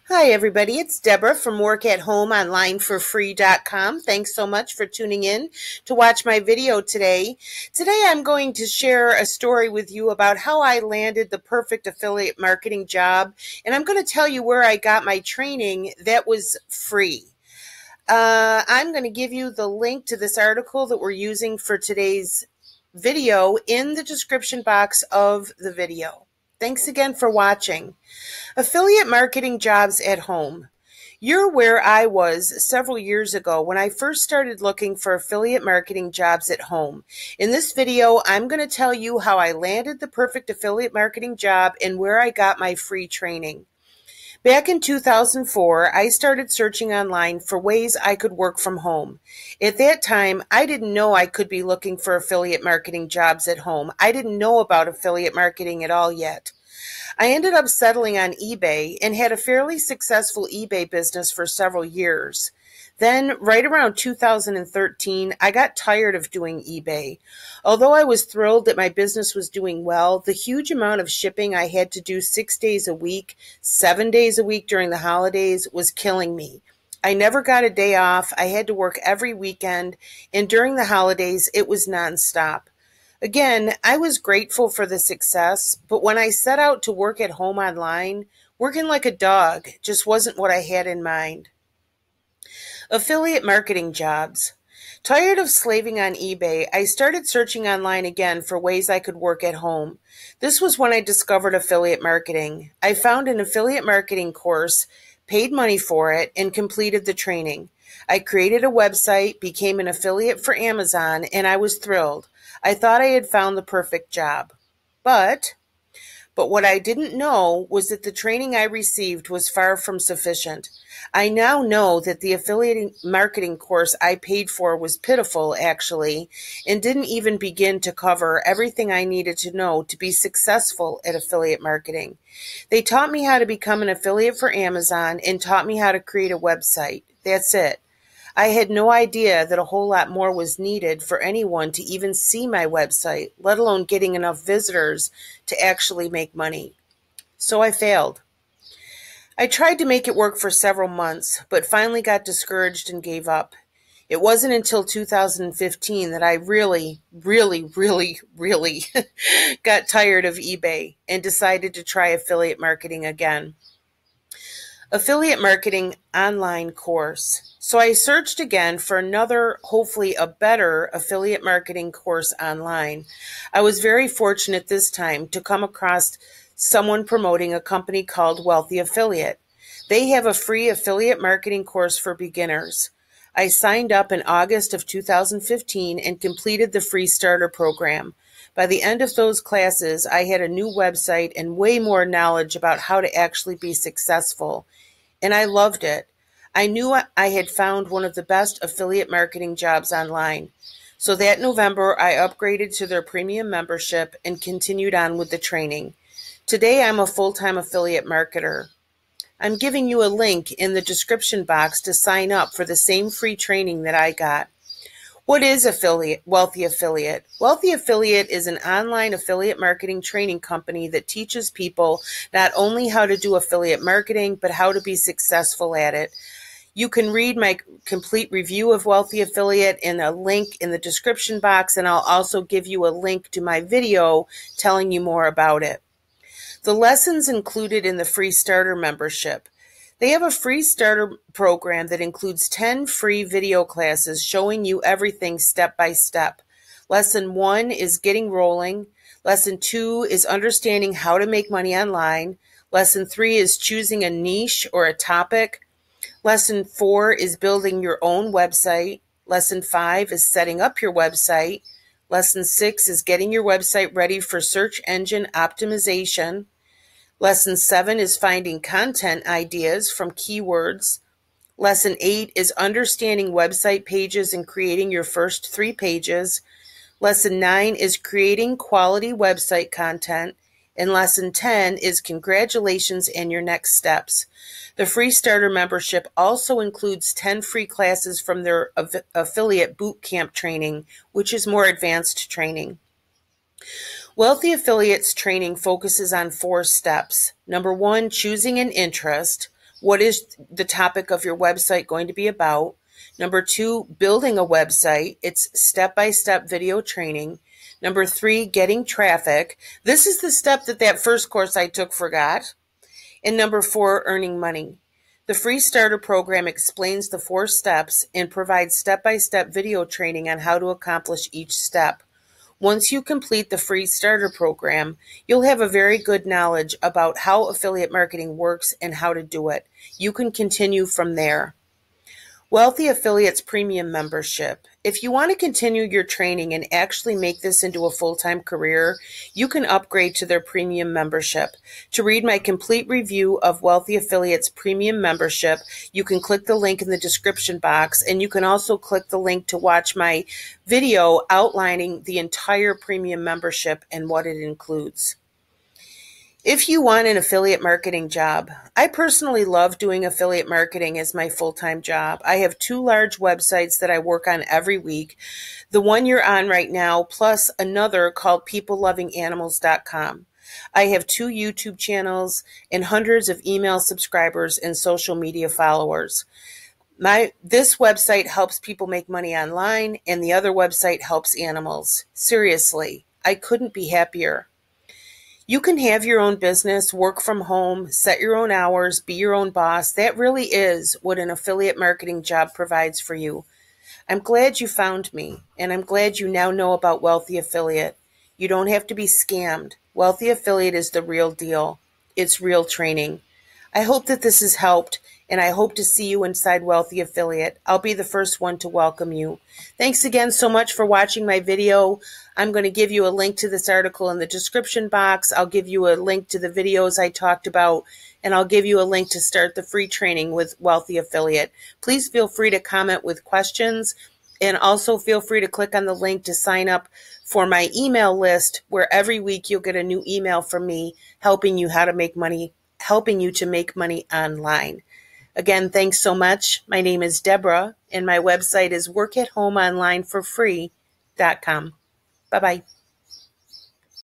Hi, everybody. It's Deborah from workathome.onlineforfree.com. Thanks so much for tuning in to watch my video today. Today, I'm going to share a story with you about how I landed the perfect affiliate marketing job, and I'm going to tell you where I got my training that was free. I'm going to give you the link to this article that we're using for today's video in the description box of the video. Thanks again for watching. Affiliate marketing jobs at home. You're where I was several years ago when I first started looking for affiliate marketing jobs at home. In this video, I'm going to tell you how I landed the perfect affiliate marketing job and where I got my free training. Back in 2004, I started searching online for ways I could work from home. At that time, I didn't know I could be looking for affiliate marketing jobs at home. I didn't know about affiliate marketing at all yet. I ended up settling on eBay and had a fairly successful eBay business for several years. Then, right around 2013, I got tired of doing eBay. Although I was thrilled that my business was doing well, the huge amount of shipping I had to do 6 days a week, 7 days a week during the holidays was killing me. I never got a day off. I had to work every weekend, and during the holidays, it was nonstop. Again, I was grateful for the success, but when I set out to work at home online, working like a dog just wasn't what I had in mind. Affiliate marketing jobs. Tired of slaving on eBay, I started searching online again for ways I could work at home. This was when I discovered affiliate marketing. I found an affiliate marketing course, paid money for it, and completed the training. I created a website, became an affiliate for Amazon, and I was thrilled. I thought I had found the perfect job. But what I didn't know was that the training I received was far from sufficient. I now know that the affiliate marketing course I paid for was pitiful, actually, and didn't even begin to cover everything I needed to know to be successful at affiliate marketing. They taught me how to become an affiliate for Amazon and taught me how to create a website. That's it. I had no idea that a whole lot more was needed for anyone to even see my website, let alone getting enough visitors to actually make money. So I failed. I tried to make it work for several months, but finally got discouraged and gave up. It wasn't until 2015 that I really got tired of eBay and decided to try affiliate marketing again. Affiliate marketing online course. So I searched again for another, hopefully a better affiliate marketing course online. I was very fortunate this time to come across someone promoting a company called Wealthy Affiliate. They have a free affiliate marketing course for beginners. I signed up in August of 2015 and completed the free starter program. By the end of those classes, I had a new website and way more knowledge about how to actually be successful. And I loved it. I knew I had found one of the best affiliate marketing jobs online. So that November, I upgraded to their premium membership and continued on with the training. Today, I'm a full-time affiliate marketer. I'm giving you a link in the description box to sign up for the same free training that I got. What is Wealthy Affiliate? Wealthy Affiliate is an online affiliate marketing training company that teaches people not only how to do affiliate marketing, but how to be successful at it. You can read my complete review of Wealthy Affiliate in a link in the description box, and I'll also give you a link to my video telling you more about it. The lessons included in the free starter membership. They have a free starter program that includes 10 free video classes showing you everything step by step. Lesson 1 is getting rolling. Lesson 2 is understanding how to make money online. Lesson 3 is choosing a niche or a topic. Lesson 4 is building your own website. Lesson 5 is setting up your website. Lesson 6 is getting your website ready for search engine optimization. Lesson 7 is finding content ideas from keywords. Lesson 8 is understanding website pages and creating your first 3 pages. Lesson 9 is creating quality website content. And Lesson 10 is congratulations and your next steps. The free starter membership also includes 10 free classes from their affiliate bootcamp training, which is more advanced training. Wealthy Affiliates training focuses on 4 steps. Number 1, choosing an interest. What is the topic of your website going to be about? Number 2, building a website. It's step-by-step video training. Number 3, getting traffic. This is the step that first course I took forgot. And number 4, earning money. The free starter program explains the 4 steps and provides step-by-step video training on how to accomplish each step. Once you complete the free starter program, you'll have a very good knowledge about how affiliate marketing works and how to do it. You can continue from there. Wealthy Affiliates Premium Membership. If you want to continue your training and actually make this into a full-time career, you can upgrade to their premium membership. To read my complete review of Wealthy Affiliates Premium Membership, you can click the link in the description box, and you can also click the link to watch my video outlining the entire premium membership and what it includes. If you want an affiliate marketing job, I personally love doing affiliate marketing as my full-time job. I have 2 large websites that I work on every week. The one you're on right now, plus another called peoplelovinganimals.com. I have 2 YouTube channels and hundreds of email subscribers and social media followers. This website helps people make money online, and the other website helps animals. Seriously, I couldn't be happier. You can have your own business, work from home, set your own hours, be your own boss. That really is what an affiliate marketing job provides for you. I'm glad you found me, and I'm glad you now know about Wealthy Affiliate. You don't have to be scammed. Wealthy Affiliate is the real deal. It's real training. I hope that this has helped, and I hope to see you inside Wealthy Affiliate. I'll be the first one to welcome you. Thanks again so much for watching my video. I'm going to give you a link to this article in the description box. I'll give you a link to the videos I talked about, and I'll give you a link to start the free training with Wealthy Affiliate. Please feel free to comment with questions, and also feel free to click on the link to sign up for my email list, where every week you'll get a new email from me helping you to make money online. Again, thanks so much. My name is Deborah, and my website is workathomeonlineforfree.com. Bye-bye.